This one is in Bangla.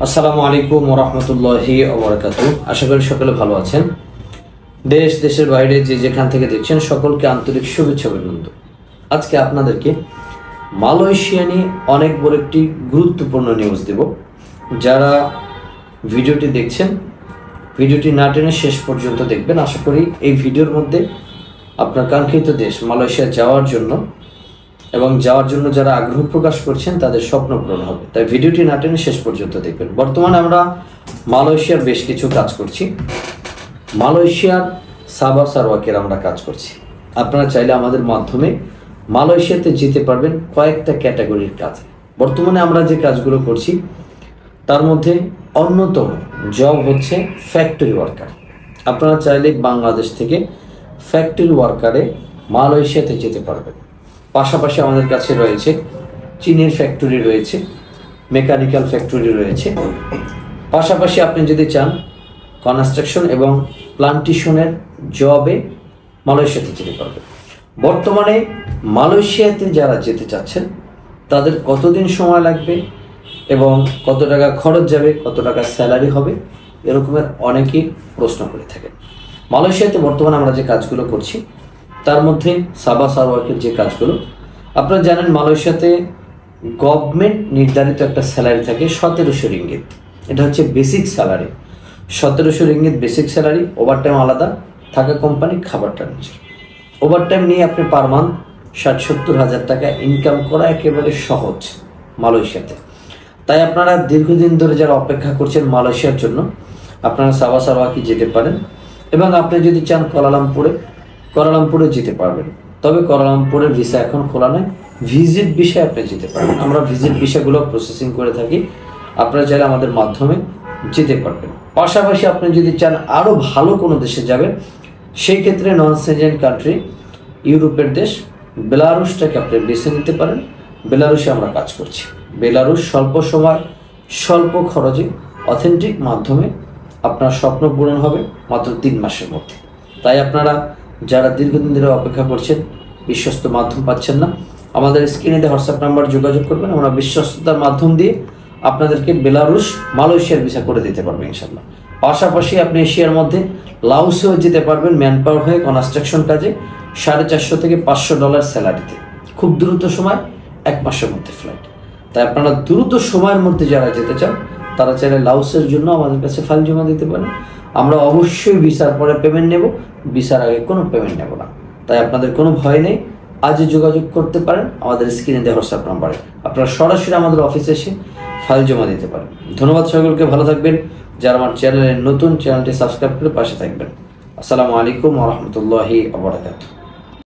আসসালামু আলাইকুম ওয়া রাহমাতুল্লাহি ওয়া বারাকাতুহু। আশা করি সকলে ভালো আছেন। দেশ দেশের বাইরে যে যেখান থেকে দেখছেন সকলকে আন্তরিক শুভেচ্ছা অভিনন্দন। আজকে আপনাদেরকে মালয়েশিয়া নিয়ে অনেক বড় একটি গুরুত্বপূর্ণ নিউজ দেব। যারা ভিডিওটি দেখছেন ভিডিওটি না টেনে শেষ পর্যন্ত দেখবেন। আশা করি এই ভিডিওর মধ্যে আপনার কাঙ্ক্ষিত দেশ মালয়েশিয়া যাওয়ার জন্য এবং যাওয়ার জন্য যারা আগ্রহ প্রকাশ করছেন তাদের স্বপ্ন পূরণ হবে। তাই ভিডিওটি না টেনে শেষ পর্যন্ত দেখবেন। বর্তমানে আমরা মালয়েশিয়ার বেশ কিছু কাজ করছি। মালয়েশিয়ার সাবা সারওয়াকের আমরা কাজ করছি। আপনারা চাইলে আমাদের মাধ্যমে মালয়েশিয়াতে যেতে পারবেন কয়েকটা ক্যাটাগরির কাজে। বর্তমানে আমরা যে কাজগুলো করছি তার মধ্যে অন্যতম জব হচ্ছে ফ্যাক্টরি ওয়ার্কার। আপনারা চাইলে বাংলাদেশ থেকে ফ্যাক্টরি ওয়ার্কারে মালয়েশিয়াতে যেতে পারবেন। পাশাপাশি আমাদের কাছে রয়েছে চিনির ফ্যাক্টরি রয়েছে, মেকানিক্যাল ফ্যাক্টরি রয়েছে। পাশাপাশি আপনি যদি চান কনস্ট্রাকশন এবং প্লান্টেশনের জবে মালয়েশিয়াতে যেতে পারবেন। বর্তমানে মালয়েশিয়াতে যারা যেতে চাচ্ছেন তাদের কতদিন সময় লাগবে এবং কত টাকা খরচ যাবে, কত টাকা স্যালারি হবে, এরকমের অনেকেই প্রশ্ন করে থাকেন। মালয়েশিয়াতে বর্তমানে আমরা যে কাজগুলো করছি তার মধ্যে সাবা সারওয়াকের যে কাজগুলো, আপনারা জানেন মালয়েশিয়াতে গভর্নমেন্ট নির্ধারিত একটা স্যালারি থাকে 1700 রিঙ্গিত। এটা হচ্ছে basic salary. 1700 ringgit basic salary. Overtime আলাদা, থাকা কোম্পানি, খাবারটা নিজের। ওভারটাইম নিয়ে আপনি পার মান্থ 60-70 হাজার টাকা ইনকাম করা একেবারে সহজ মালয়েশিয়াতে। তাই আপনারা দীর্ঘদিন ধরে যারা অপেক্ষা করছেন মালয়েশিয়ার জন্য, আপনারা সাবা সারওয়াকে যেতে পারেন। এবং আপনি যদি চান কোয়ালালামপুরে যেতে পারবেন। তবে কোয়ালালামপুরের ভিসা এখন খোলা নয়, ভিজিট ভিসায় আপনি যেতে পারবেন। আমরা ভিজিট ভিসাগুলো প্রসেসিং করে থাকি। আপনারা চাইলে আমাদের মাধ্যমে যেতে পারবেন। পাশাপাশি আপনি যদি চান আরও ভালো কোনো দেশে যাবেন, সেই ক্ষেত্রে নন সেনজেন কান্ট্রি, ইউরোপের দেশ বেলারুসটাকে আপনি বেছে নিতে পারেন। বেলারুসে আমরা কাজ করছি। বেলারুস স্বল্প সময় স্বল্প খরচে অথেন্টিক মাধ্যমে আপনার স্বপ্ন পূরণ হবে মাত্র 3 মাসের মধ্যে। তাই আপনারা যারা দীর্ঘদিন ধরে অপেক্ষা করছেন, বিশ্বস্ত মাধ্যম পাচ্ছেন না, আমাদের স্ক্রিনে দেওয়া হোয়াটসঅ্যাপ নাম্বার যোগাযোগ করবেন। আমরা বিশ্বস্ততার মাধ্যম দিয়ে আপনাদেরকে বেলারুস মালয়েশিয়ার ভিসা করে দিতে পারবেন ইনশাল্লাহ। পাশাপাশি আপনি এশিয়ার মধ্যে লাওসেও যেতে পারবেন ম্যান পাওয়ার হয়ে কনস্ট্রাকশন কাজে $450 থেকে $500 স্যালারিতে। খুব দ্রুত সময়, 1 মাসের মধ্যে ফ্লাইট। তাই আপনারা দ্রুত সময়ের মধ্যে যারা যেতে চান তারা চাইলে লাওসের জন্য আমাদের কাছে ফাইল জমা দিতে পারেন। আমরা অবশ্যই ভিসার পরে পেমেন্ট নেব, ভিসার আগে কোনো পেমেন্ট নেব না। তাই আপনাদের কোনো ভয় নেই, আজই যোগাযোগ করতে পারেন আমাদের স্ক্রিনে দেওয়া হোয়াটসঅ্যাপ নাম্বারে। আপনারা সরাসরি আমাদের অফিসে এসে ফাইল জমা দিতে পারেন। ধন্যবাদ সকলকে, ভালো থাকবেন। যারা আমার চ্যানেলে নতুন, চ্যানেলটি সাবস্ক্রাইব করে পাশে থাকবেন। আসসালামু আলাইকুম ওয়া রাহমাতুল্লাহি ওয়া বারাকাতুহু।